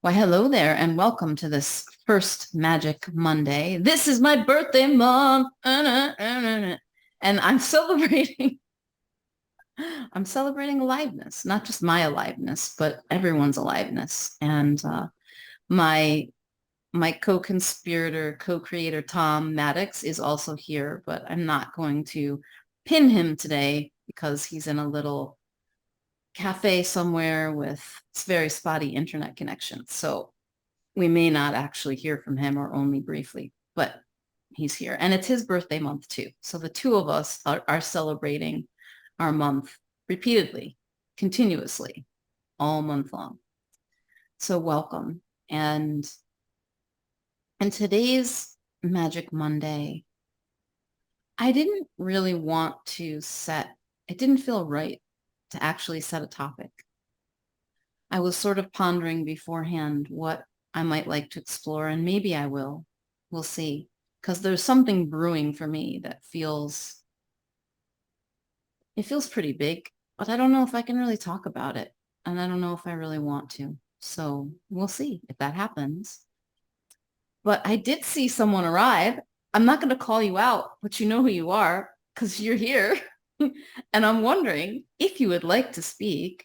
Why, hello there, and welcome to this first Magic Monday. This is my birthday month, and I'm celebrating. I'm celebrating aliveness, not just my aliveness, but everyone's aliveness. And my my co-conspirator, co-creator Tom Maddox is also here, but I'm not going to pin him today because he's in a little cafe somewhere with very spotty internet connection. So we may not actually hear from him or only briefly, but he's here. And it's his birthday month too. So the two of us are celebrating our month repeatedly, continuously, all month long. So welcome. And today's Magic Monday, I didn't really want to it didn't feel right to actually set a topic. I was sort of pondering beforehand what I might like to explore, and maybe I will. We'll see. Because there's something brewing for me that it feels pretty big, but I don't know if I can really talk about it. And I don't know if I really want to. So we'll see if that happens. But I did see someone arrive. I'm not going to call you out, but you know who you are because you're here. And I'm wondering if you would like to speak,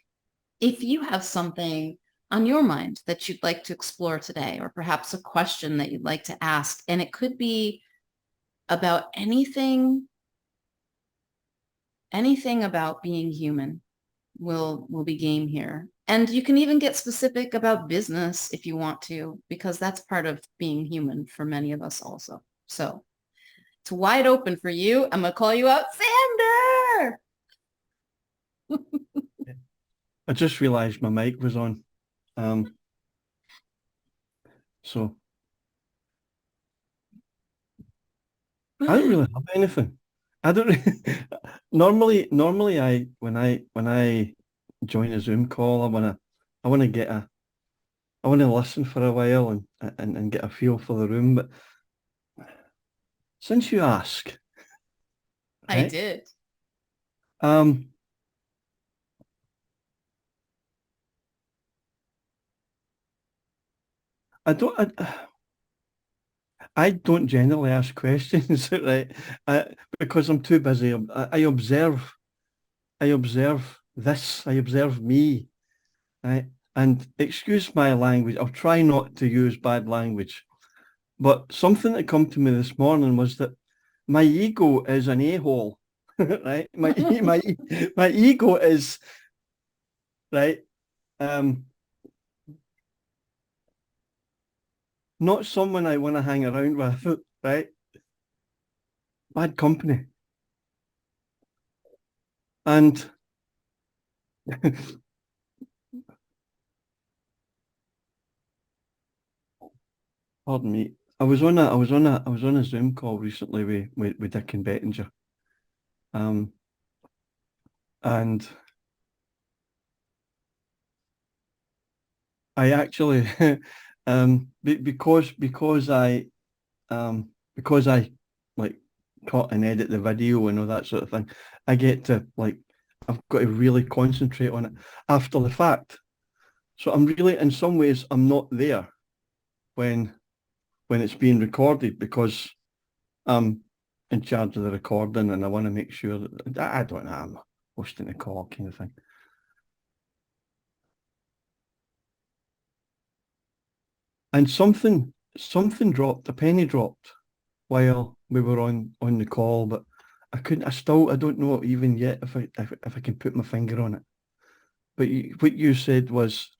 if you have something on your mind that you'd like to explore today, or perhaps a question that you'd like to ask. And it could be about anything about being human will be game here. And you can even get specific about business if you want to, because that's part of being human for many of us also. So it's wide open for you. I'm going to call you out, Sander. I just realized my mic was on. Um, so I don't really have anything. I don't normally I when I join a Zoom call, I wanna listen for a while and get a feel for the room. But since you ask, I right? did. Um, I don't I don't generally ask questions, right? Because I'm too busy. I observe this. I observe me. Right? And excuse my language, I'll try not to use bad language. But something that come to me this morning was that my ego is an a-hole, right? My ego is right. Um, Not someone I want to hang around with, right? Bad company. And pardon me, I was on a Zoom call recently with Dick and Bettinger. Um, and I actually because I like cut and edit the video and all that sort of thing, I get to like I've got to really concentrate on it after the fact. So I'm really, in some ways, I'm not there when it's being recorded because I'm in charge of the recording and I want to make sure that I don't know, I'm hosting a call kind of thing. And something dropped, a penny dropped while we were on the call, but I don't know even yet if I can put my finger on it. But what you said was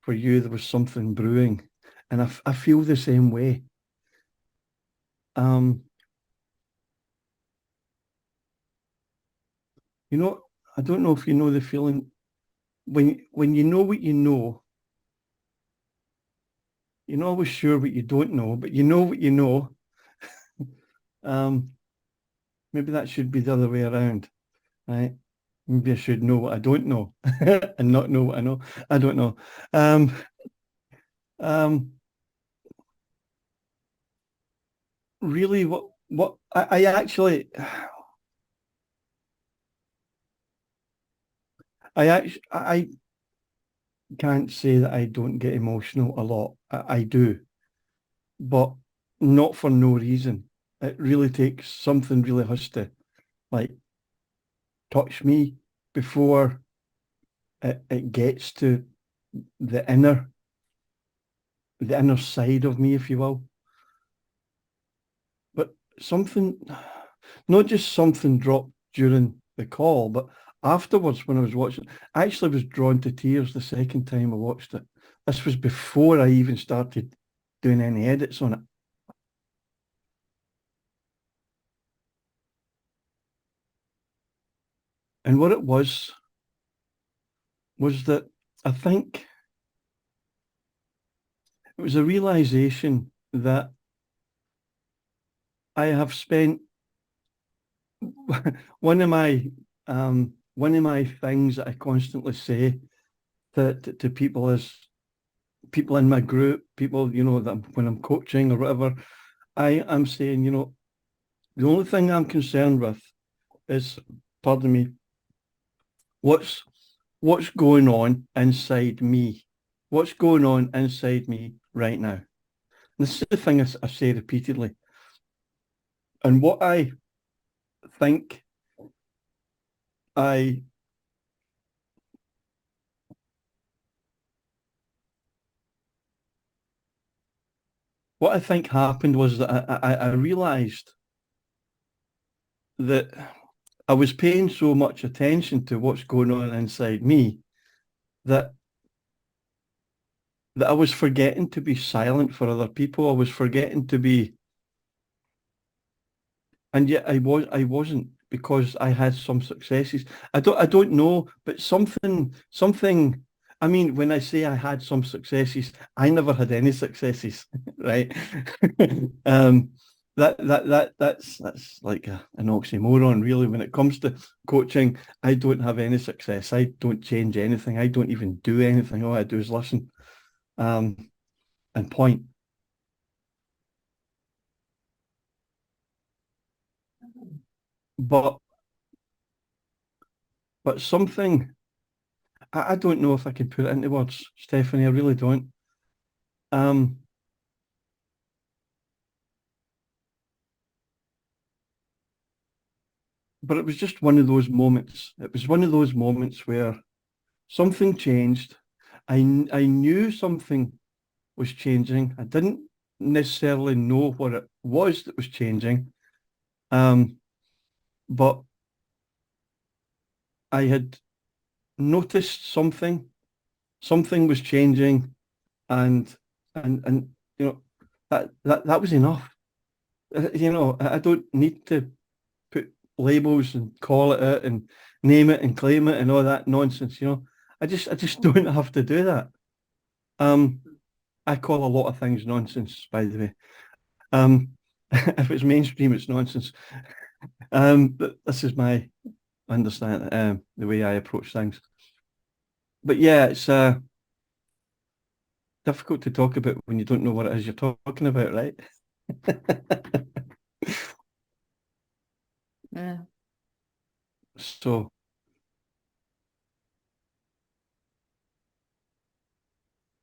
for you there was something brewing, and I feel the same way. Um, you know, I don't know if you know the feeling when you know what you know, you're not always sure what you don't know, but you know what you know. Um, Maybe that should be the other way around, right? Maybe I should know what I don't know and not know what I know. I don't know. Um, um, Really, what I actually, I actually, can't say that I don't get emotional a lot. I do, but not for no reason. It really takes something really has to like touch me before it gets to the inner the inner side of me, if you will. But something, not just something dropped during the call, but afterwards when I was watching, I actually was drawn to tears the second time I watched it. This was before I even started doing any edits on it. And what it was that I think it was a realization that I have spent one of my things that I constantly say to people is people in my group, people, that when I'm coaching or whatever, I am saying, the only thing I'm concerned with is, pardon me, what's going on inside me? What's going on inside me right now? This is the thing I say repeatedly. And what I think I happened was that I realized that I was paying so much attention to what's going on inside me that I was forgetting to be silent for other people. I was forgetting to be, and yet I wasn't, because I had some successes. I don't know, but something. I mean, when I say I had some successes, I never had any successes, right? um, that's like an oxymoron, really. When it comes to coaching, I don't have any success. I don't change anything. I don't even do anything. All I do is listen, um, and point. But something, I don't know if I can put it into words, Stephanie. I really don't. Um, but it was just one of those moments. It was one of those moments where something changed. I knew something was changing. I didn't necessarily know what it was that was changing. Um, but I had noticed something. Something was changing, and and that was enough. I don't need to put labels and call it out and name it and claim it and all that nonsense. I just don't have to do that. Um, I call a lot of things nonsense, by the way. If it's mainstream, it's nonsense. But this is my understanding, the way I approach things. But yeah, it's difficult to talk about when you don't know what it is you're talking about, right? Yeah. So,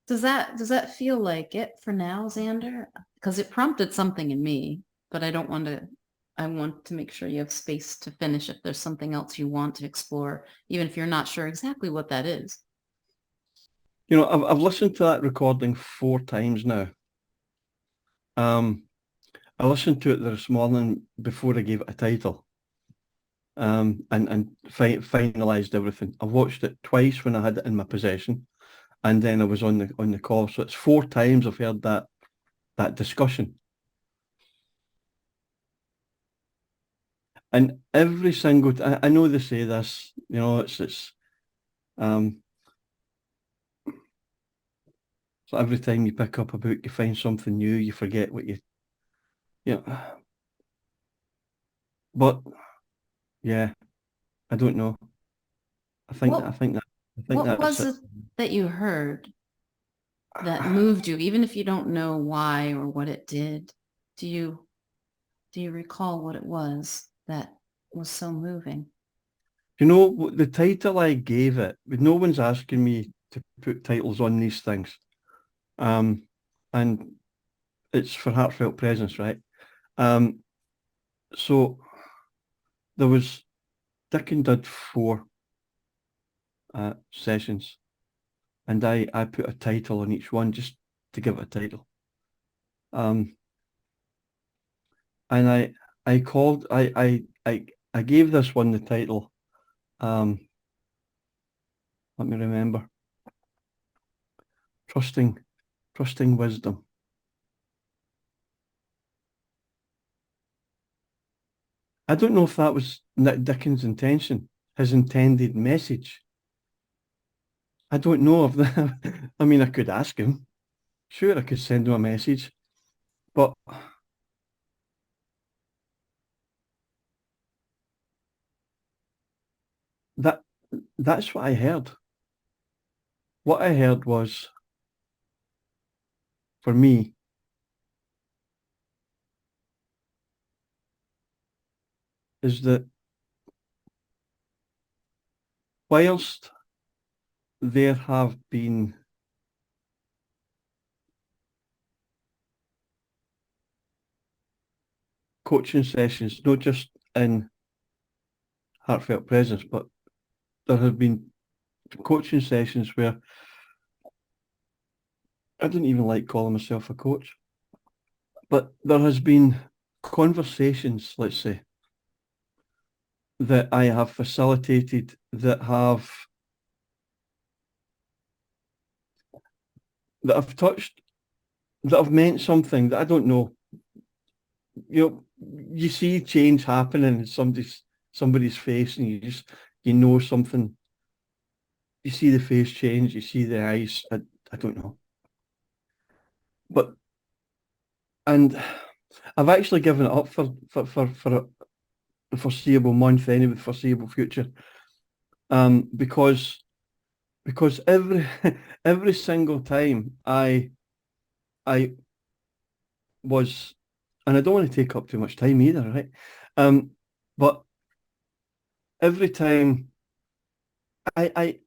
Does that feel like it for now, Xander? Because it prompted something in me, but I want to make sure you have space to finish if there's something else you want to explore, even if you're not sure exactly what that is. I've listened to that recording 4 times now. I listened to it this morning before I gave it a title, and finalized everything. I watched it twice when I had it in my possession, and then I was on the call. So it's 4 times I've heard that discussion, and every single I know they say this, it's um. So every time you pick up a book, you find something new. You forget what yeah. But yeah, I don't know. What I think what that's was it. it that you heard that moved you, even if you don't know why or what it did? Do you recall what it was that was so moving? The title I gave it, no one's asking me to put titles on these things. And it's for Heartfelt Presence, right? So there was Dickon did 4 sessions, and I put a title on each one just to give it a title. And I called I gave this one the title. Let me remember. Trusting Wisdom. I don't know if that was Nick Dickens' intention, his intended message. I don't know if that, I mean, I could ask him. Sure, I could send him a message, but that's what I heard. What I heard was, for me, is that whilst there have been coaching sessions, not just in Heartfelt Presence, but there have been coaching sessions where I don't even like calling myself a coach, but there has been conversations, let's say, that I have facilitated that have touched, that have meant something that I don't know. You know, you see change happening in somebody's face, and you know something. You see the face change, you see the eyes. I don't know, but and I've actually given it up for a foreseeable month, anyway, the foreseeable future, because every every single time I was, and I don't want to take up too much time either, right? But every time I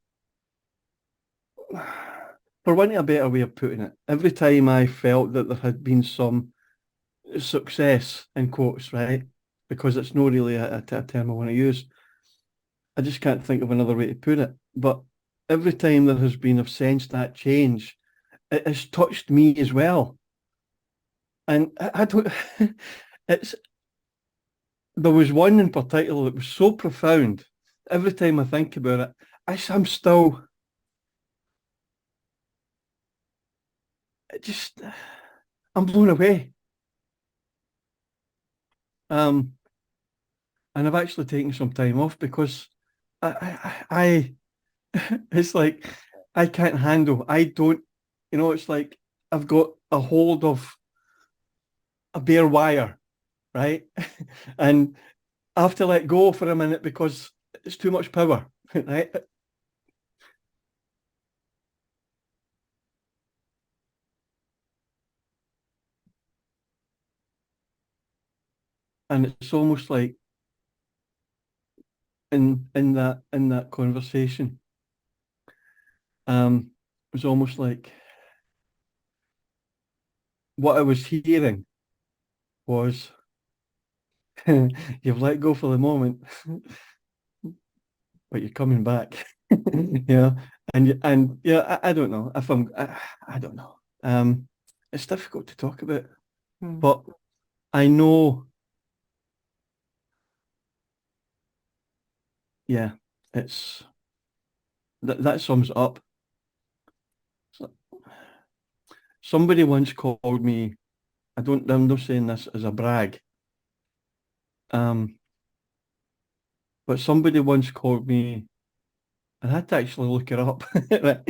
for want of a better way of putting it, every time I felt that there had been some success in quotes, right? Because it's not really a term I want to use. I just can't think of another way to put it. But every time there has been, I've sensed that change, it has touched me as well. And I don't, it's, there was one in particular that was so profound. Every time I think about it, I'm still, it just, I'm blown away. And I've actually taken some time off because it's like, I can't handle, I don't, it's like I've got a hold of a bare wire, right? And I have to let go for a minute because it's too much power, right? And it's almost like in that conversation, it was almost like what I was hearing was, you've let go for the moment, but you're coming back. Yeah, and yeah, I don't know if I don't know. It's difficult to talk about, but I know, yeah, it's that sums it up. So, somebody once called me, I'm not saying this as a brag, but somebody once called me, I had to actually look it up, right?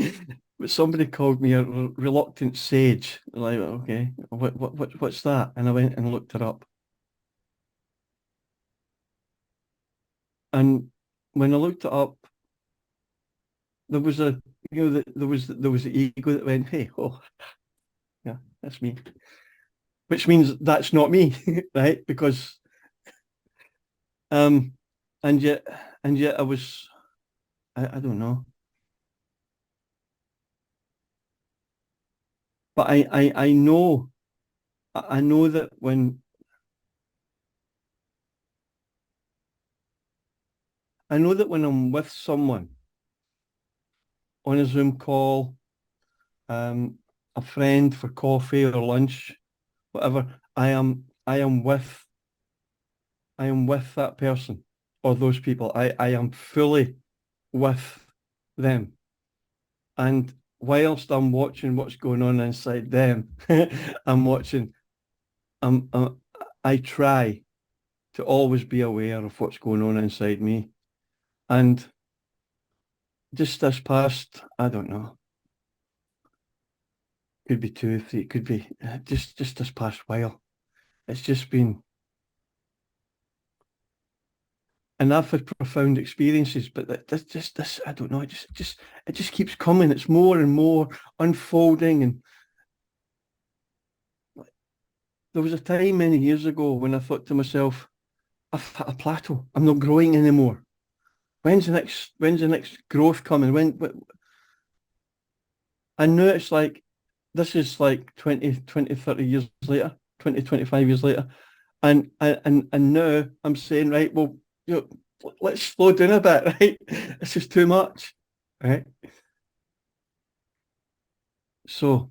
But somebody called me a reluctant sage. Like, okay, what's that? And I went and looked it up. And when I looked it up, there was a, there was the ego that went, hey, oh, yeah, that's me. Which means that's not me, right? Because um, and yet I was, I don't know. But I know, I know that when I'm with someone on a Zoom call, um, a friend for coffee or lunch, whatever, I am with that person or those people. I am fully with them. And whilst I'm watching what's going on inside them, I'm watching, I'm, I try to always be aware of what's going on inside me. And just this past, I don't know, could be 2 or 3, it could be just this past while. It's just been, and I've had profound experiences, but this, I don't know, it just keeps coming. It's more and more unfolding. And there was a time many years ago when I thought to myself, I've hit a plateau. I'm not growing anymore. When's the next growth coming? And now it's like, this is like 20, 30 years later, 20, 25 years later. And now I'm saying, right, well, let's slow down a bit, right? This is too much, right? So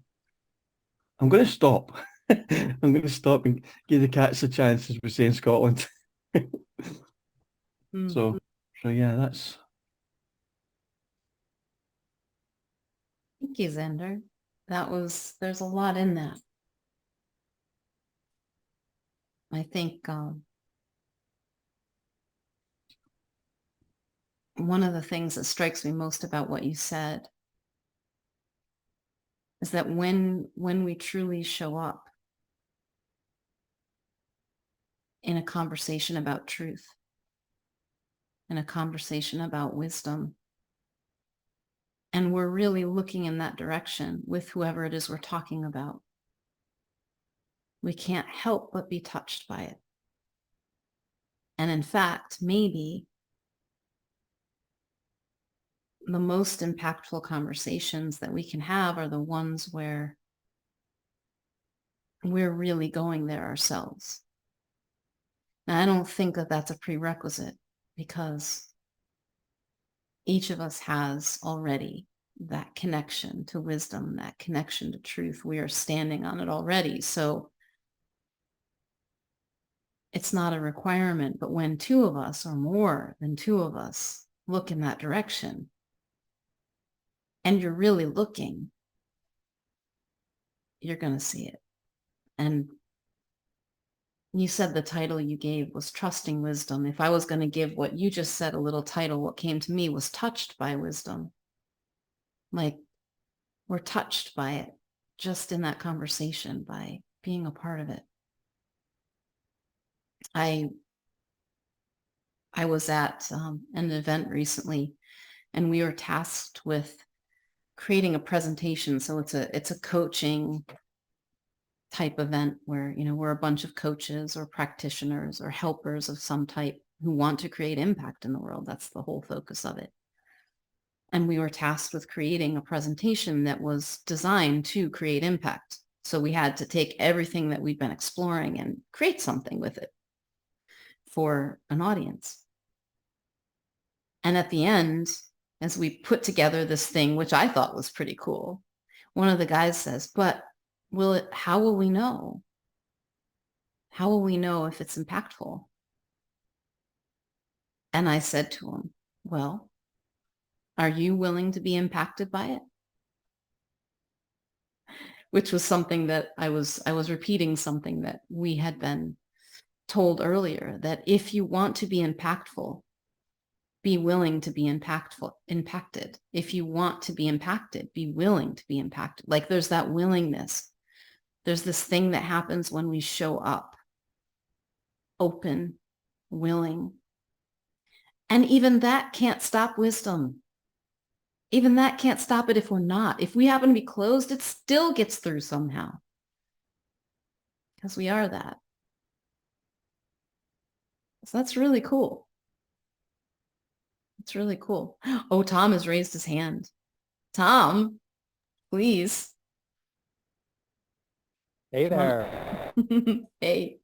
I'm going to stop. I'm going to stop and give the cats a chance, as we say in Scotland. So, so yeah, that's. Thank you, Xander. There's a lot in that. I think one of the things that strikes me most about what you said is that when we truly show up in a conversation about truth, in a conversation about wisdom, and we're really looking in that direction with whoever it is we're talking about, we can't help but be touched by it. And in fact, maybe the most impactful conversations that we can have are the ones where we're really going there ourselves. Now, I don't think that that's a prerequisite, because each of us has already that connection to wisdom, that connection to truth. We are standing on it already. So it's not a requirement, but when two of us or more than two of us look in that direction, and you're really looking, you're going to see it. And you said the title you gave was Trusting Wisdom. If I was going to give what you just said a little title, what came to me was Touched by Wisdom. Like, we're touched by it just in that conversation, by being a part of it. I was at an event recently, and we were tasked with creating a presentation. So it's a coaching type event where, we're a bunch of coaches or practitioners or helpers of some type who want to create impact in the world. That's the whole focus of it. And we were tasked with creating a presentation that was designed to create impact. So we had to take everything that we've been exploring and create something with it for an audience. And at the end, as we put together this thing, which I thought was pretty cool, one of the guys says, but how will we know? How will we know if it's impactful? And I said to him, well, are you willing to be impacted by it? Which was something that I was repeating something that we had been told earlier, that if you want to be impactful, be willing to be impacted. If you want to be impacted, be willing to be impacted. Like, there's that willingness. There's this thing that happens when we show up open, willing. And even that can't stop wisdom. Even that can't stop it if we're not. If we happen to be closed, it still gets through somehow, because we are that. So that's really cool. It's really cool. Oh, Tom has raised his hand. Tom, please. Hey Come there. on. Hey.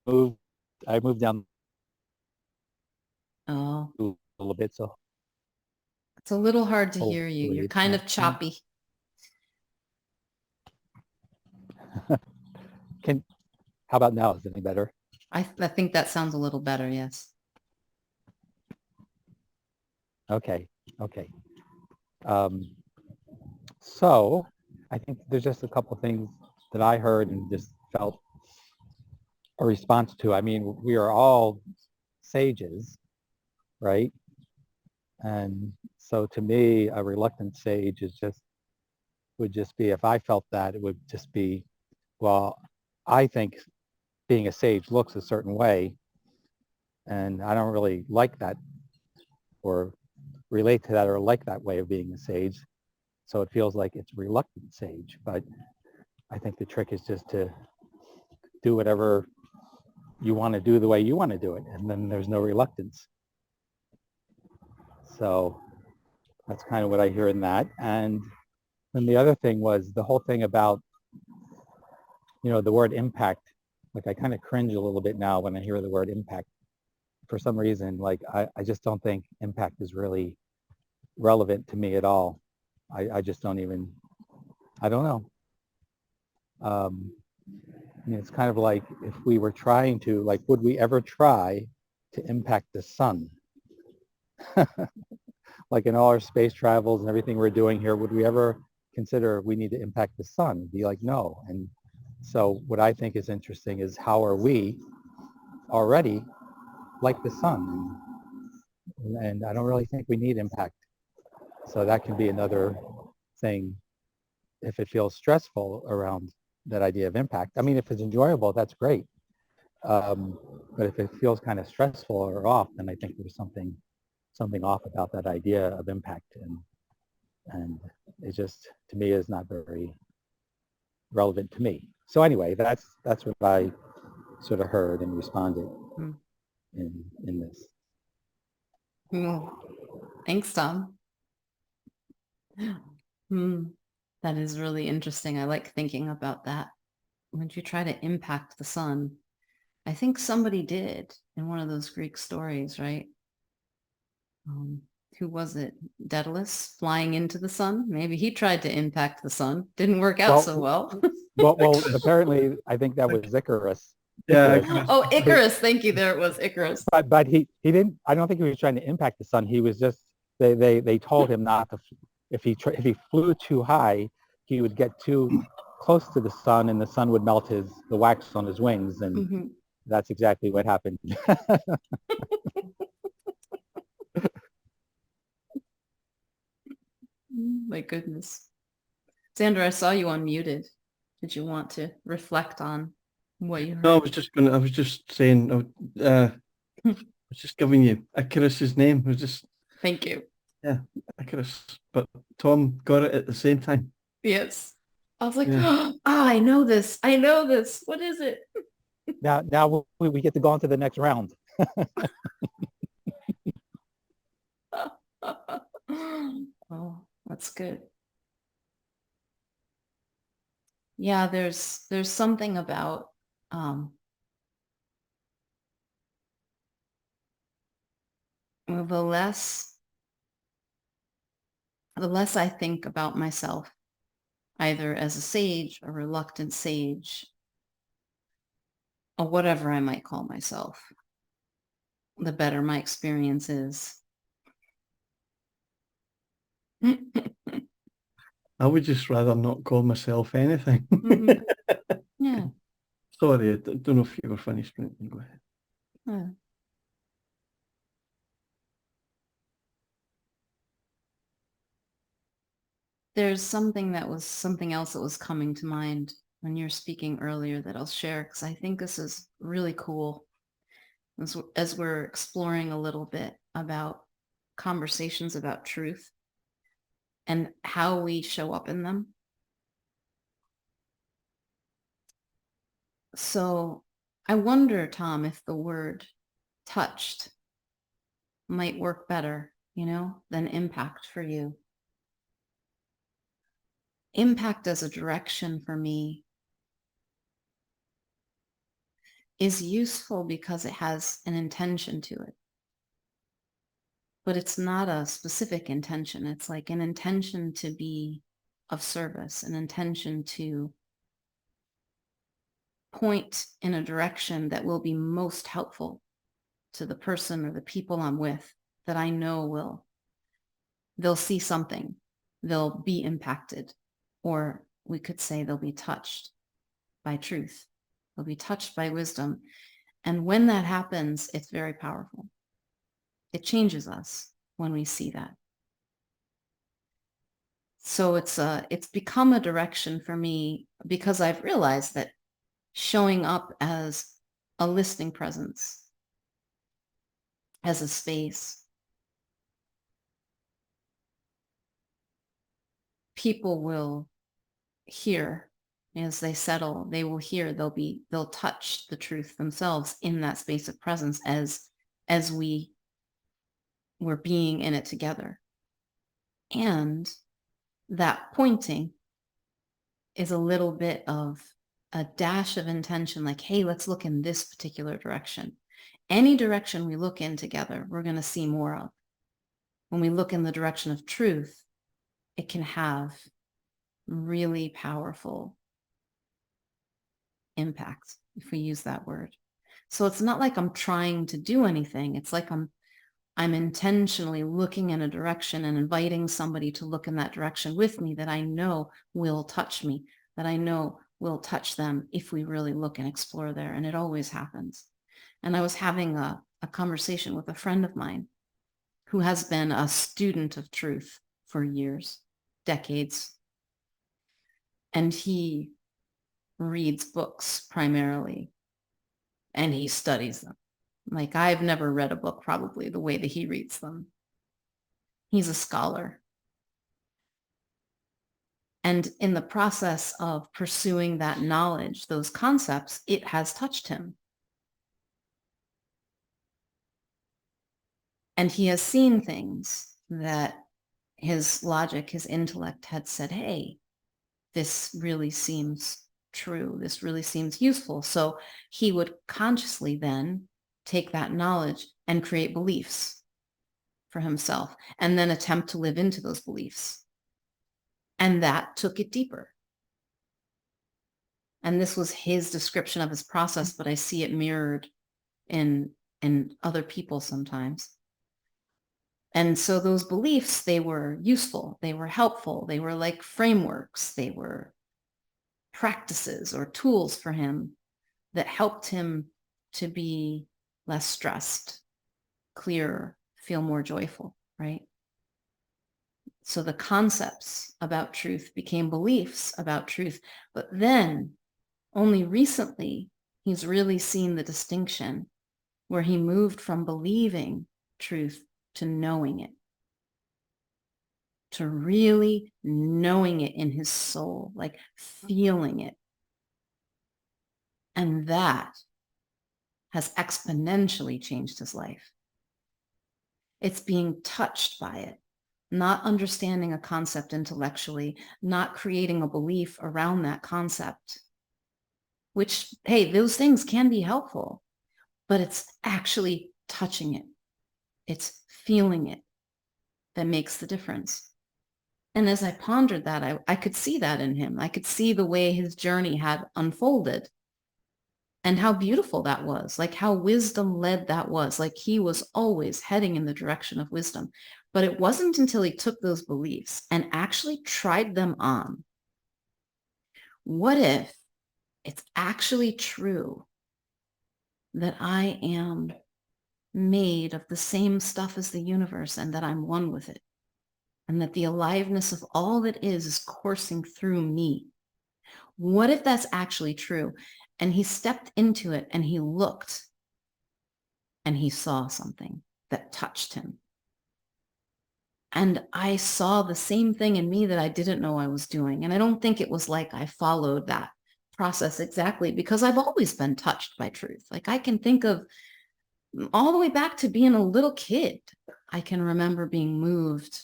Moved, I moved down Oh, a little bit, so it's a little hard to hear you. hopefully You're it's kind not. of choppy. Can, how about now? Is it any better? I think that sounds a little better. Yes. Okay, okay. Um, so I think there's just a couple things that I heard and just felt a response to. I mean, we are all sages, right? And so to me, a reluctant sage is just would just be if I felt that it would just be, well, I think being a sage looks a certain way, and I don't really like that or relate to that or like that way of being a sage. So it feels like it's reluctant sage. But I think the trick is just to do whatever you want to do the way you want to do it, and then there's no reluctance. So that's kind of what I hear in that. And then the other thing was the whole thing about, the word impact. Like I kind of cringe a little bit now when I hear the word impact. For some reason, like I just don't think impact is really relevant to me at all. I just don't even, I don't know. It's kind of like if we were trying to, like, would we ever try to impact the sun? Like in all our space travels and everything we're doing here, would we ever consider we need to impact the sun? Be like, no. And so what I think is interesting is how are we already like the sun? And I don't really think we need impact. So that can be another thing if it feels stressful around that idea of impact. I mean, if it's enjoyable, that's great. But if it feels kind of stressful or off, then I think there's something off about that idea of impact, and it just to me is not very relevant to me. So anyway, that's what I sort of heard and responded in this. Thanks, Tom. That is really interesting. I like thinking about that. When you try to impact the sun, I think somebody did in one of those Greek stories, right? Who was it? Daedalus flying into the sun? Maybe he tried to impact the sun. Didn't work out so well. Well, apparently, I think that was Icarus. Yeah. Icarus. Oh, Icarus. Thank you. There it was, Icarus. But he didn't. I don't think he was trying to impact the sun. He was just they told him not to. If he flew too high, he would get too close to the sun, and the sun would melt the wax on his wings, and that's exactly what happened. My goodness. Sandra, I saw you unmuted. Did you want to reflect on what you heard? No, I was just saying, I was just giving you Icarus's name. I was just, Thank you. yeah, Icarus. But Tom got it at the same time. Yes. I was like, I know this. I know this. What is it? Now we get to go on to the next round. Oh, that's good. Yeah, there's something about the less I think about myself, either as a sage, a reluctant sage, or whatever I might call myself, the better my experience is. I would just rather not call myself anything. Yeah. Sorry, I don't know if you were finished. Go ahead. Yeah. There's something else that was coming to mind when you were speaking earlier that I'll share, because I think this is really cool as we're exploring a little bit about conversations about truth and how we show up in them. So I wonder, Tom, if the word touched might work better, than impact for you. impact as a direction for me is useful because it has an intention to it. But it's not a specific intention. It's like an intention to be of service, an intention to point in a direction that will be most helpful to the person or the people I'm with, that I know they'll see something, they'll be impacted, or we could say they'll be touched by truth. They'll be touched by wisdom. And when that happens, it's very powerful. It changes us when we see that. So it's become a direction for me because I've realized that showing up as a listening presence, as a space, people will hear as they settle, they will hear, they'll touch the truth themselves in that space of presence as we're being in it together. And that pointing is a little bit of a dash of intention, like, hey, let's look in this particular direction. Any direction we look in together, we're going to see more of. When we look in the direction of truth, it can have really powerful impact, if we use that word. So it's not like I'm trying to do anything. It's like I'm intentionally looking in a direction and inviting somebody to look in that direction with me that I know will touch me, that I know will touch them if we really look and explore there. And it always happens. And I was having a conversation with a friend of mine who has been a student of truth for years, decades. And he reads books primarily, and he studies them. Like, I've never read a book probably the way that he reads them. He's a scholar. And in the process of pursuing that knowledge, those concepts, it has touched him. And he has seen things that his logic, his intellect had said, hey, this really seems true. This really seems useful. So he would consciously then take that knowledge and create beliefs for himself and then attempt to live into those beliefs. And that took it deeper. And this was his description of his process, but I see it mirrored in other people sometimes. And so those beliefs, they were useful, they were helpful, they were like frameworks, they were practices or tools for him that helped him to be less stressed, clearer, feel more joyful, right? So the concepts about truth became beliefs about truth. But then only recently, he's really seen the distinction where he moved from believing truth to knowing it, to really knowing it in his soul, like feeling it. And that has exponentially changed his life. It's being touched by it, not understanding a concept intellectually, not creating a belief around that concept, which, hey, those things can be helpful, but it's actually touching it. It's feeling it that makes the difference. And as I pondered that, I could see that in him. I could see the way his journey had unfolded and how beautiful that was, like how wisdom-led that was. Like he was always heading in the direction of wisdom. But it wasn't until he took those beliefs and actually tried them on. What if it's actually true that I am made of the same stuff as the universe and that I'm one with it, and that the aliveness of all that is coursing through me? What if that's actually true? And he stepped into it and he looked and he saw something that touched him. And I saw the same thing in me that I didn't know I was doing. And I don't think it was like I followed that process exactly, because I've always been touched by truth. Like I can think of all the way back to being a little kid. I can remember being moved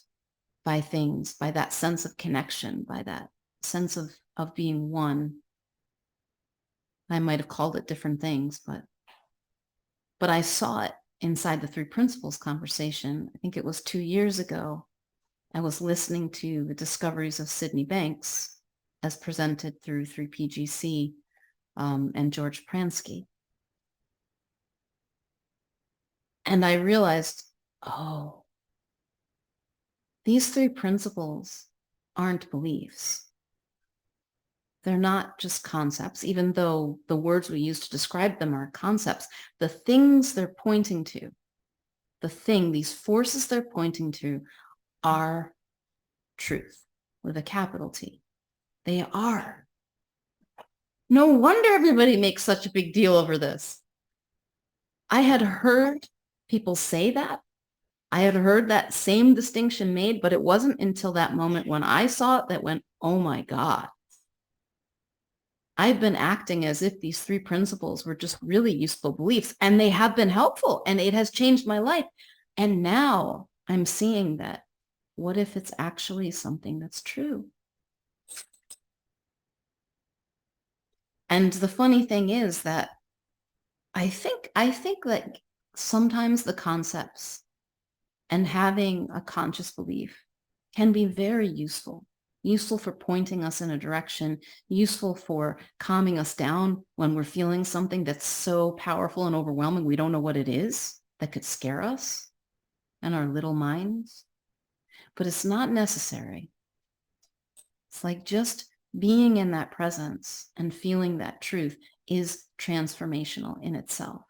by things, by that sense of connection, by that sense of being one. I might have called it different things, but I saw it inside the Three Principles conversation. I think it was 2 years ago. I was listening to the discoveries of Sydney Banks as presented through 3PGC and George Pransky. And I realized, oh, these three principles aren't beliefs. They're not just concepts, even though the words we use to describe them are concepts. The things they're pointing to, these forces they're pointing to are truth with a capital T. They are. No wonder everybody makes such a big deal over this. I had heard people say that. I had heard that same distinction made, but it wasn't until that moment when I saw it that went, oh my God. I've been acting as if these three principles were just really useful beliefs, and they have been helpful, and it has changed my life. And now I'm seeing that, what if it's actually something that's true? And the funny thing is that I think that sometimes the concepts and having a conscious belief can be very useful for pointing us in a direction, useful for calming us down when we're feeling something that's so powerful and overwhelming we don't know what it is, that could scare us and our little minds. But it's not necessary. It's like just being in that presence and feeling that truth is transformational in itself.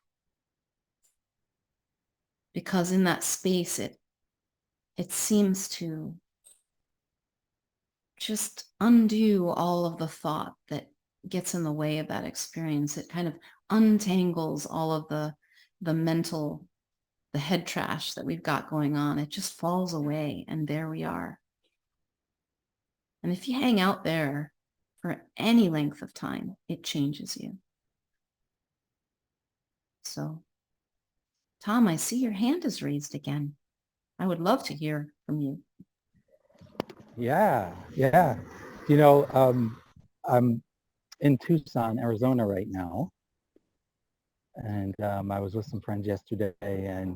Because in that space, it seems to just undo all of the thought that gets in the way of that experience. It kind of untangles all of the mental, the head trash that we've got going on. It just falls away, and there we are. And if you hang out there for any length of time, it changes you. So, Tom, I see your hand is raised again. I would love to hear from you. Yeah. I'm in Tucson, Arizona right now. And I was with some friends yesterday, and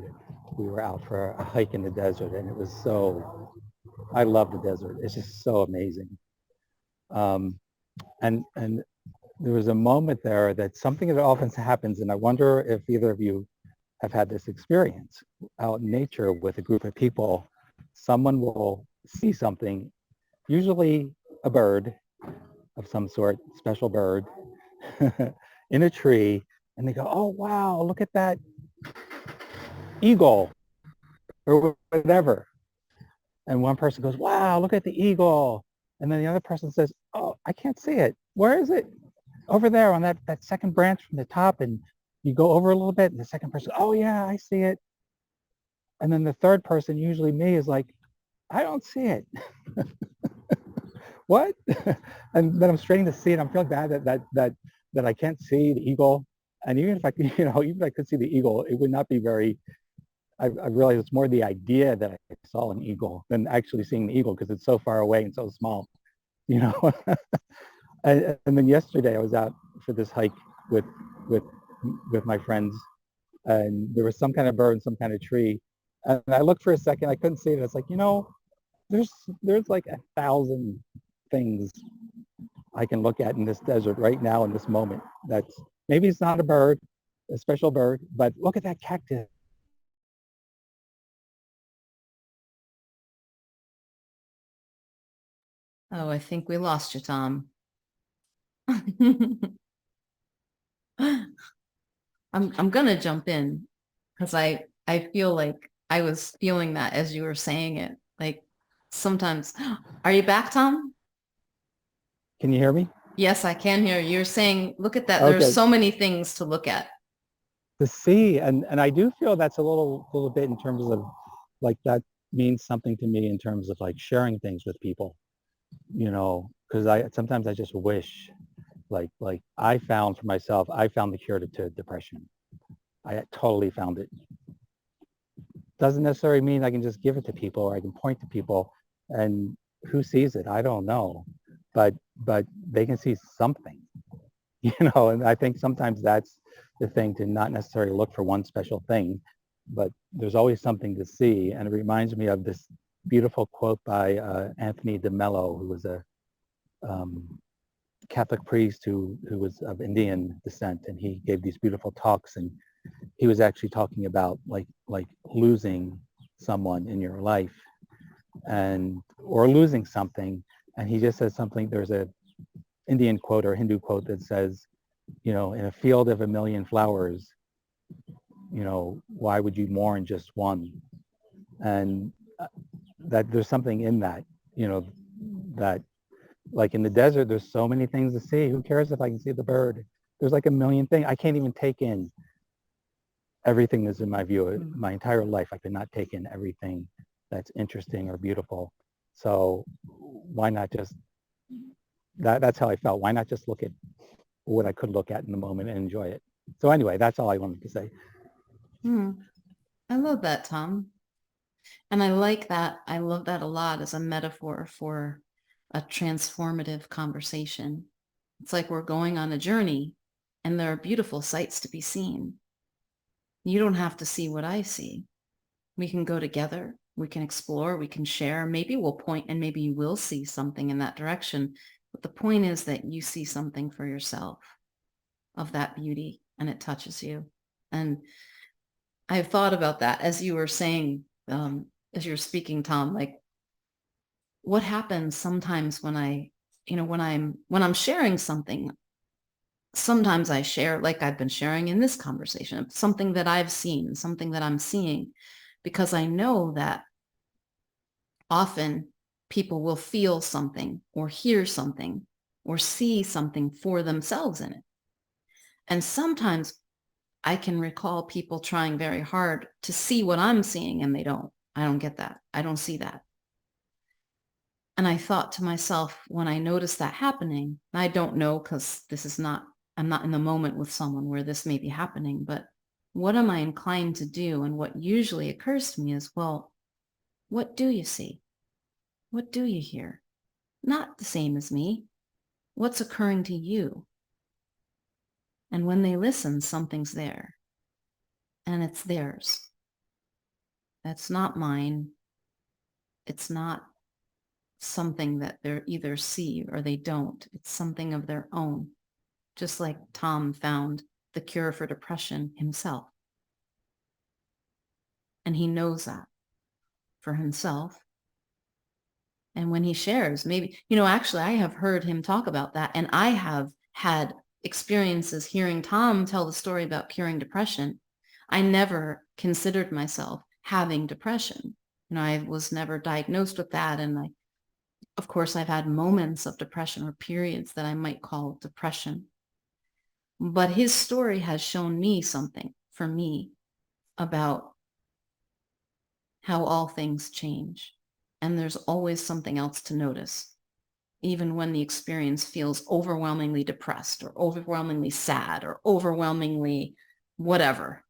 we were out for a hike in the desert, and it was I love the desert. It's just so amazing. And there was a moment there that something that often happens, and I wonder if either of you have had this experience out in nature with a group of people. Someone will see something, usually a bird of some sort, special bird, in a tree, and they go, oh, wow, look at that eagle, or whatever. And one person goes, wow, look at the eagle. And then the other person says, oh, I can't see it. Where is it? Over there on that second branch from the top. And you go over a little bit, and the second person, oh, yeah, I see it. And then the third person, usually me, is like, I don't see it. What? And then I'm straining to see it. I'm feeling bad that I can't see the eagle. And even if I could, even if I could see the eagle, it would not be very, I realize it's more the idea that I saw an eagle than actually seeing the eagle, because it's so far away and so small, and then yesterday I was out for this hike with my friends, and there was some kind of bird in some kind of tree. And I looked for a second, I couldn't see it. It's like, there's like 1,000 things I can look at in this desert right now in this moment. That's, maybe it's not a bird, a special bird, but look at that cactus. Oh, I think we lost you, Tom. I'm gonna jump in because I feel like I was feeling that as you were saying it. Like sometimes, are you back, Tom? Can you hear me? Yes, I can hear you. You're saying, look at that. Okay. There's so many things to look at. To see, and I do feel that's a little bit in terms of like that means something to me in terms of like sharing things with people, because sometimes I just wish like I found for myself, I found the cure to depression. I totally found it. Doesn't necessarily mean I can just give it to people or I can point to people, and who sees it? I don't know. but they can see something, and I think sometimes that's the thing, to not necessarily look for one special thing, but there's always something to see. And it reminds me of this beautiful quote by Anthony de Mello, who was a Catholic priest who was of Indian descent, and he gave these beautiful talks, and he was actually talking about like losing someone in your life, and or losing something, and he just says something. There's a Indian quote or Hindu quote that says, in a field of a million flowers, why would you mourn just one? And that there's something in that, that like in the desert, there's so many things to see. Who cares if I can see the bird? There's like a million things. I can't even take in everything that's in my view. My entire life, I could not take in everything that's interesting or beautiful. So why not just, that's how I felt. Why not just look at what I could look at in the moment and enjoy it? So anyway, that's all I wanted to say. I love that, Tom. And I like that. I love that a lot as a metaphor for a transformative conversation. It's like we're going on a journey and there are beautiful sights to be seen. You don't have to see what I see. We can go together. We can explore. We can share. Maybe we'll point and maybe you will see something in that direction. But the point is that you see something for yourself of that beauty and it touches you. And I've thought about that as you were saying, as you're speaking, Tom, like what happens sometimes when when I'm sharing something, sometimes I share, like I've been sharing in this conversation, something that I've seen, something that I'm seeing, because I know that often people will feel something or hear something or see something for themselves in it. And sometimes I can recall people trying very hard to see what I'm seeing and they don't. I don't get that. I don't see that. And I thought to myself, when I noticed that happening, I don't know, because I'm not in the moment with someone where this may be happening, but what am I inclined to do? And what usually occurs to me is, well, what do you see? What do you hear? Not the same as me. What's occurring to you? And when they listen, something's there. And it's theirs. That's not mine. It's not something that they either see or they don't. It's something of their own. Just like Tom found the cure for depression himself. And he knows that for himself. And when he shares, maybe, actually, I have heard him talk about that. And I have had experiences hearing Tom tell the story about curing depression. I never considered myself having depression. I was never diagnosed with that. And of course, I've had moments of depression or periods that I might call depression. But his story has shown me something for me about how all things change. And there's always something else to notice, even when the experience feels overwhelmingly depressed or overwhelmingly sad or overwhelmingly whatever.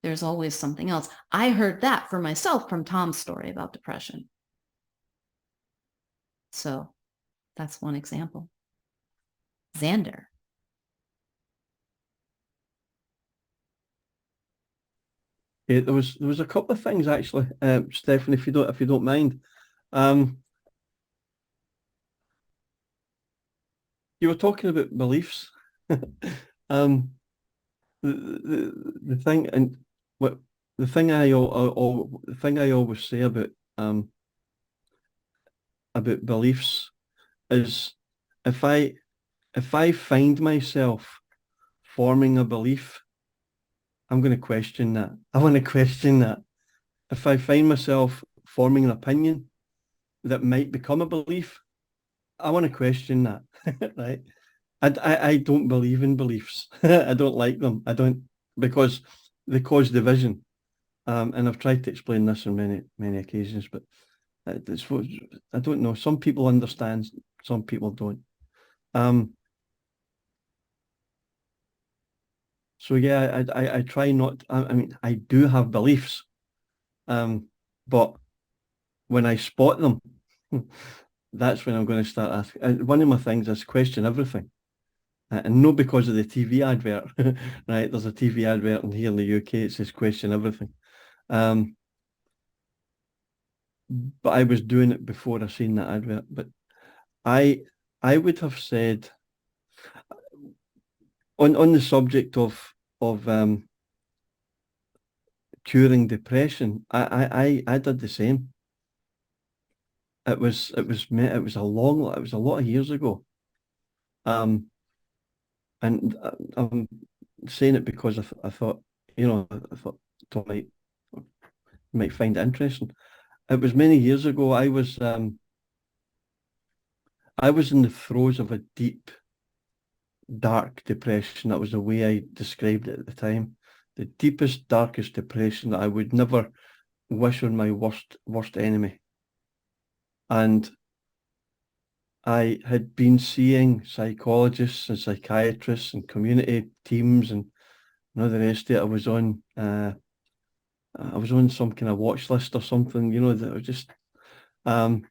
There's always something else. I heard that for myself from Tom's story about depression. So that's one example. Xander. Yeah, there was a couple of things actually, Stefan, if you don't mind. You were talking about beliefs. The thing and what the thing I always say about beliefs is if I find myself forming a belief, I'm going to question that. I want to question that. If I find myself forming an opinion that might become a belief, I want to question that, right? I don't believe in beliefs. I don't like them. I don't, because they cause division. And I've tried to explain this on many occasions, but it's what I don't know. Some people understand, some people don't. So yeah, I try not. I mean, I do have beliefs, but when I spot them, that's when I'm going to start asking. One of my things is question everything. And not because of the TV advert, right? There's a TV advert in here in the UK. It says question everything. But I was doing it before I seen that advert. But I would have said on the subject of curing depression, I did the same. It was a lot of years ago. And I'm saying it because I thought, I thought Tom might find it interesting. It was many years ago. I was in the throes of a deep, dark depression. That was the way I described it at the time. The deepest, darkest depression that I would never wish on my worst enemy. And I had been seeing psychologists and psychiatrists and community teams and all the rest of it. I was on some kind of watch list or something, that was just, and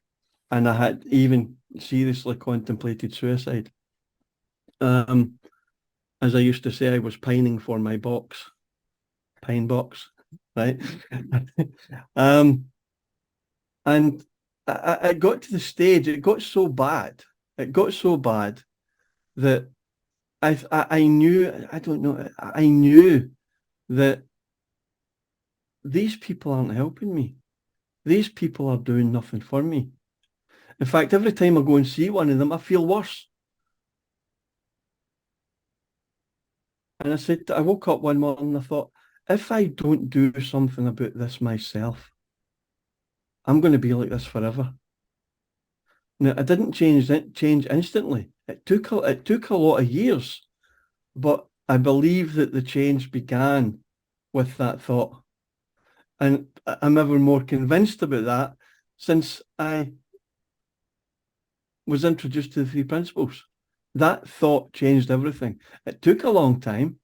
I had even seriously contemplated suicide. As I used to say, I was pining for my pine box, right? And I got to the stage, it got so bad that I knew, I knew that these people aren't helping me. These people are doing nothing for me. In fact, every time I go and see one of them, I feel worse. And I woke up one morning and I thought, if I don't do something about this myself, I'm going to be like this forever. Now, I didn't change instantly. It took a lot of years, but I believe that the change began with that thought. And I'm ever more convinced about that since I was introduced to the 3 principles. That thought changed everything. It took a long time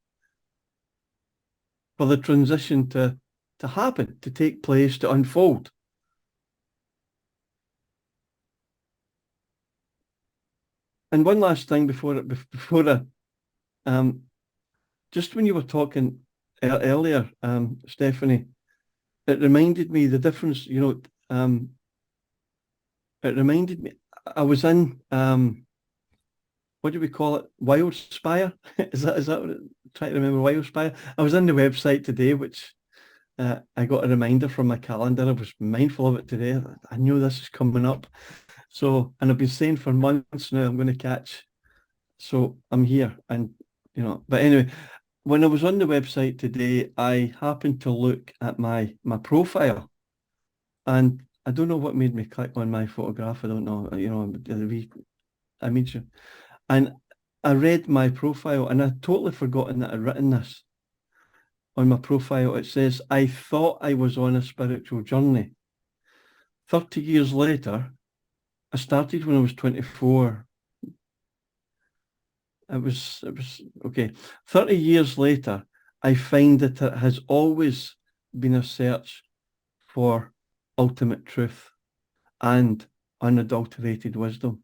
for the transition to happen, to take place, to unfold. And one last thing before just when you were talking earlier, Stephanie, it reminded me the difference, it reminded me, I was in, what do we call it? Wildspire? Is that what it, try to remember Wildspire? I was on the website today, which I got a reminder from my calendar. I was mindful of it today. I knew this is coming up. So, and I've been saying for months now, I'm going to catch. So I'm here and, but anyway, when I was on the website today, I happened to look at my profile and I don't know what made me click on my photograph. I don't know, I mean, and I read my profile and I'd totally forgotten that I'd written this on my profile. It says, I thought I was on a spiritual journey. 30 years later, I started when I was 24. It was okay. 30 years later, I find that it has always been a search for ultimate truth and unadulterated wisdom.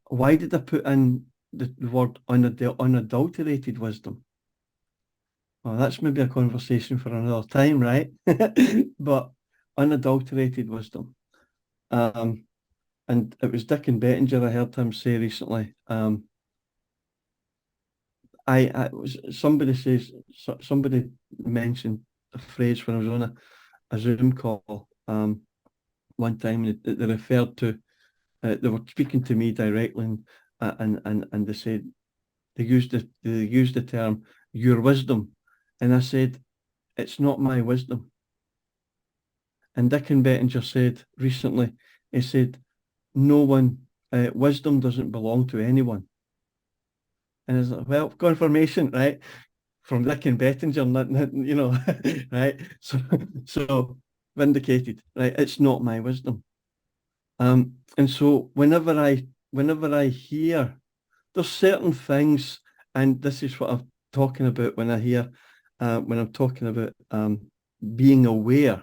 Why did I put in the word unadulterated wisdom? Well, that's maybe a conversation for another time, right? But unadulterated wisdom. And it was Dicken Bettinger, I heard him say recently. Somebody mentioned a phrase when I was on a Zoom call one time, and they referred to, they were speaking to me directly, and they said, they used the term your wisdom, and I said, it's not my wisdom. And Dicken Bettinger said recently, he said, no one, wisdom doesn't belong to anyone. And it's like, well, confirmation, right? From Dicken Bettinger, right? So vindicated, right? It's not my wisdom. And so whenever I hear, there's certain things, and this is what I'm talking about when I hear, when I'm talking about being aware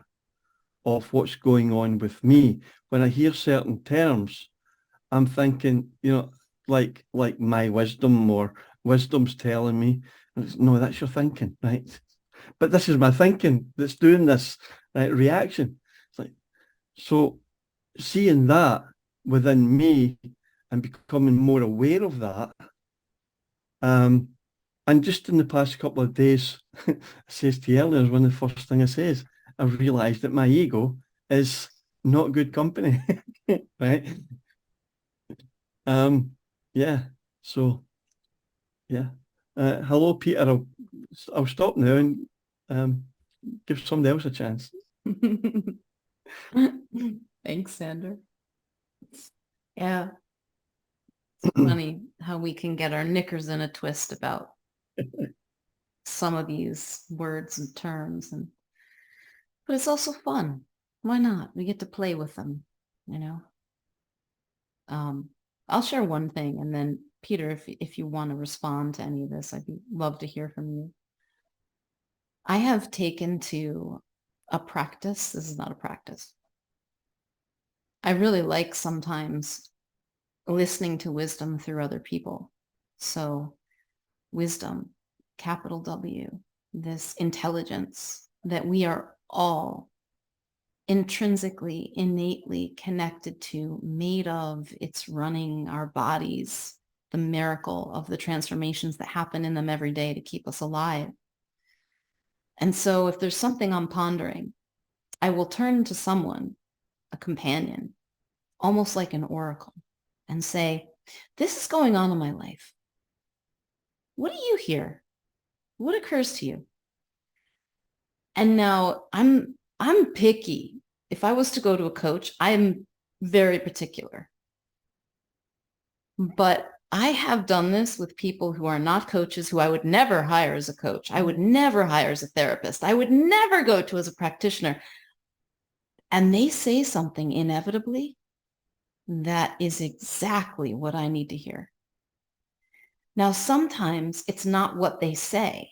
of what's going on with me. When I hear certain terms, I'm thinking, like my wisdom or wisdom's telling me, no, that's your thinking, right? But this is my thinking that's doing this, right, reaction. It's like, so seeing that within me and becoming more aware of that, and just in the past couple of days, I says to you earlier, is one of the first thing I says, I've realized that my ego is not good company, right? Yeah, so, yeah. Hello, Peter. I'll stop now and give somebody else a chance. Thanks, Sander. Yeah. It's funny how we can get our knickers in a twist about some of these words and terms, but it's also fun. Why not? We get to play with them, I'll share one thing, and then Peter, if you want to respond to any of this, I'd love to hear from you. I have taken to a practice. This is not a practice. I really like sometimes listening to wisdom through other people. So wisdom, capital W, this intelligence that we are all intrinsically, innately connected to, made of, it's running our bodies, the miracle of the transformations that happen in them every day to keep us alive. And so if there's something I'm pondering, I will turn to someone, a companion, almost like an oracle, and say, this is going on in my life. What do you hear? What occurs to you? And now I'm picky. If I was to go to a coach, I'm very particular. But I have done this with people who are not coaches, who I would never hire as a coach. I would never hire as a therapist. I would never go to as a practitioner. And they say something inevitably that is exactly what I need to hear. Now, sometimes it's not what they say.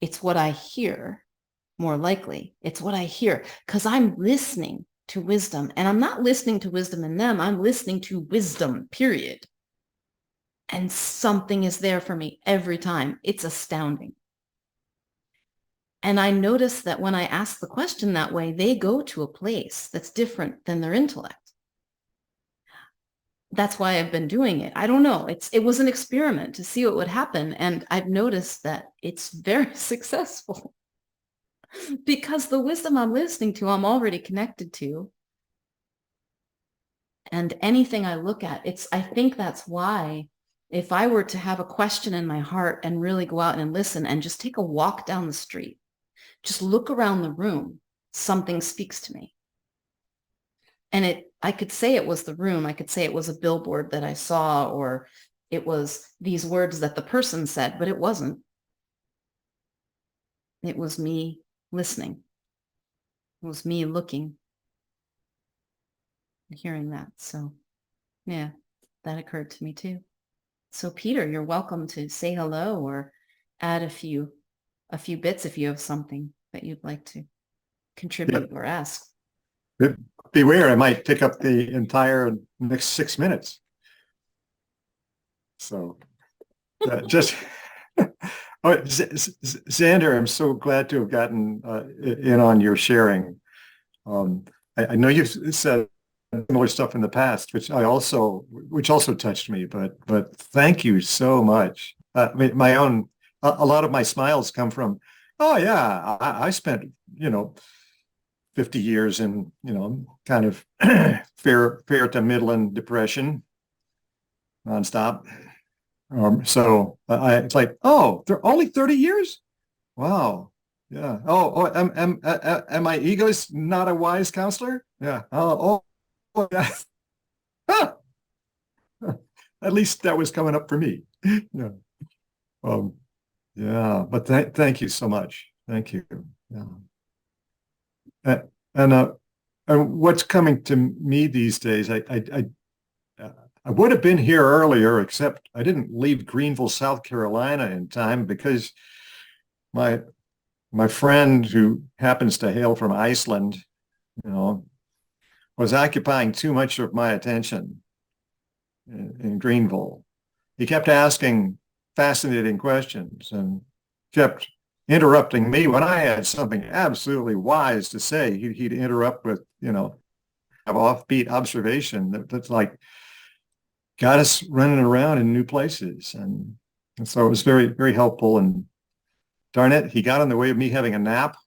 It's what I hear, more likely. It's what I hear because I'm listening to wisdom, and I'm not listening to wisdom in them. I'm listening to wisdom, period. And something is there for me every time. It's astounding. And I notice that when I ask the question that way, they go to a place that's different than their intellect. That's why I've been doing it. I don't know. It was an experiment to see what would happen. And I've noticed that it's very successful because the wisdom I'm listening to, I'm already connected to. And anything I look at, I think that's why if I were to have a question in my heart and really go out and listen and just take a walk down the street, just look around the room, something speaks to me. And I could say it was the room. I could say it was a billboard that I saw, or it was these words that the person said, but it wasn't. It was me listening. It was me looking, hearing that. So yeah, that occurred to me too. So Peter, you're welcome to say hello or add a few bits if you have something that you'd like to contribute or ask. Beware, I might pick up the entire next 6 minutes. So just, Xander, I'm so glad to have gotten in on your sharing. I know you've said similar stuff in the past, which also touched me, but thank you so much. A lot of my smiles come from, oh yeah, I spent, 50 years in, kind of fair to middling depression, nonstop. So it's like, oh, they're only 30 years? Wow. Yeah. Oh, am my ego's not a wise counselor? Yeah. Oh, yeah. At least that was coming up for me. Yeah. Yeah. But thank you so much. Thank you. Yeah. And what's coming to me these days, I would have been here earlier, except I didn't leave Greenville, South Carolina in time because my friend, who happens to hail from Iceland, you know, was occupying too much of my attention in Greenville. He kept asking fascinating questions and kept interrupting me when I had something absolutely wise to say. He'd interrupt with, an offbeat observation that's like got us running around in new places. And so it was very, very helpful. And darn it, he got in the way of me having a nap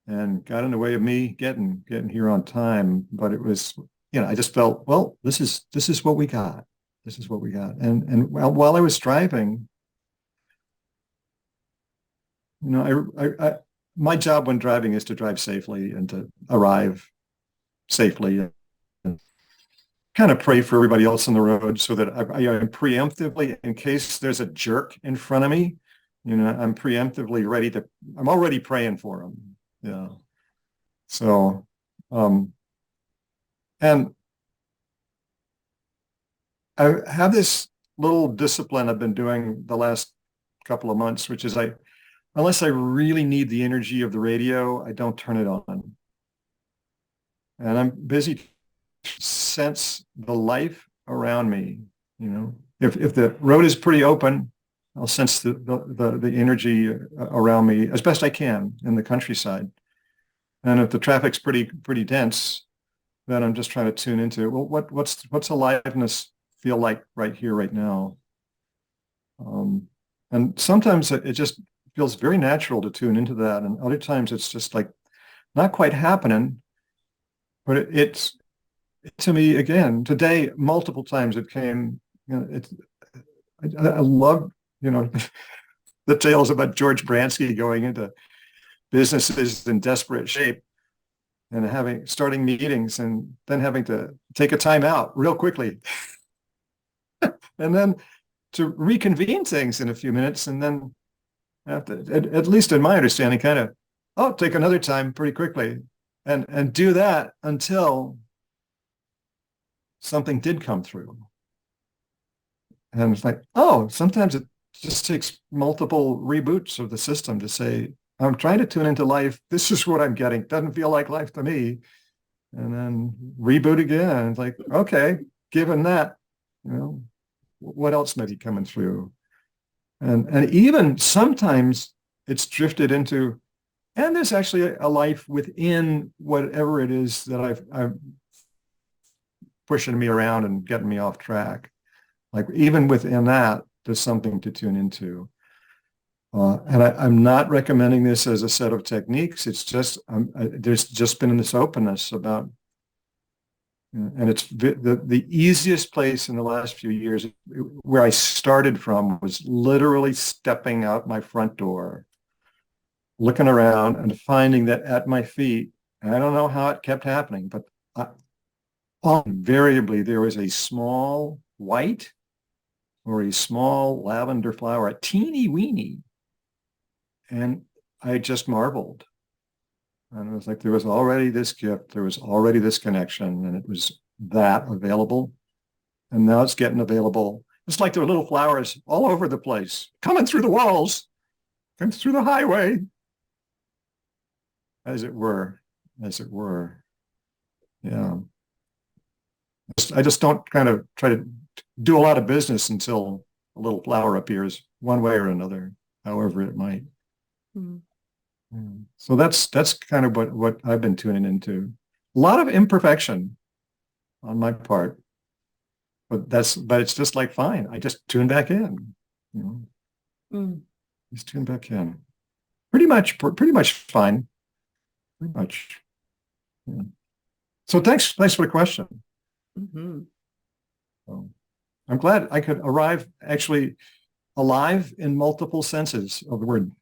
and got in the way of me getting here on time. But it was, I just felt, well, this is what we got. This is what we got. And while I was driving, my job when driving is to drive safely and to arrive safely and kind of pray for everybody else on the road so that I am preemptively, in case there's a jerk in front of me, I'm preemptively ready I'm already praying for them. Yeah. So, and I have this little discipline I've been doing the last couple of months, which is unless I really need the energy of the radio, I don't turn it on. And I'm busy to sense the life around me. If the road is pretty open, I'll sense the energy around me as best I can in the countryside. And if the traffic's pretty dense, then I'm just trying to tune into, well, what's aliveness feel like right here, right now? And sometimes it just feels very natural to tune into that, and other times it's just like not quite happening. But it's to me again today, multiple times it came. I love the tales about George Bransky going into businesses in desperate shape and starting meetings and then having to take a time out real quickly and then to reconvene things in a few minutes, and then have to, at least in my understanding, kind of take another time pretty quickly and do that until something did come through. And it's like, sometimes it just takes multiple reboots of the system to say, I'm trying to tune into life. This is what I'm getting. Doesn't feel like life to me. And then reboot again. It's like, okay, given that, what else might be coming through? And even sometimes it's drifted into, and there's actually a life within whatever it is that I'm pushing me around and getting me off track. Like even within that, there's something to tune into. And I'm not recommending this as a set of techniques. It's just, there's just been this openness about, and it's the easiest place in the last few years where I started from was literally stepping out my front door, looking around and finding that at my feet, I don't know how it kept happening, but invariably there was a small white or a small lavender flower, a teeny weeny. And I just marveled. And it was like, there was already this gift, there was already this connection, and it was that available. And now it's getting available. It's like there are little flowers all over the place, coming through the walls, coming through the highway, as it were. Yeah. I just don't kind of try to do a lot of business until a little flower appears one way or another, however it might. Mm-hmm. So that's kind of what I've been tuning into. A lot of imperfection on my part, but it's just like, fine, I just tune back in, just tune back in. Pretty much fine. Pretty much. Yeah. So thanks for the question. Mm-hmm. So I'm glad I could arrive actually alive in multiple senses of the word.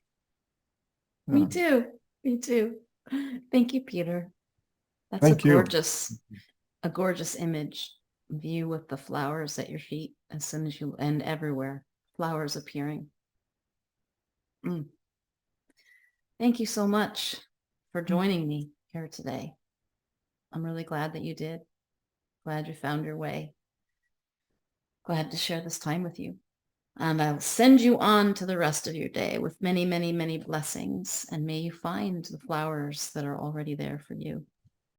Me too. Thank you, Peter. That's Thank you. A gorgeous image view with the flowers at your feet as soon as you and everywhere, flowers appearing. Thank you so much for joining me here today. I'm really glad that you did. Glad you found your way. Glad to share this time with you. And I'll send you on to the rest of your day with many, many, many blessings. And may you find the flowers that are already there for you.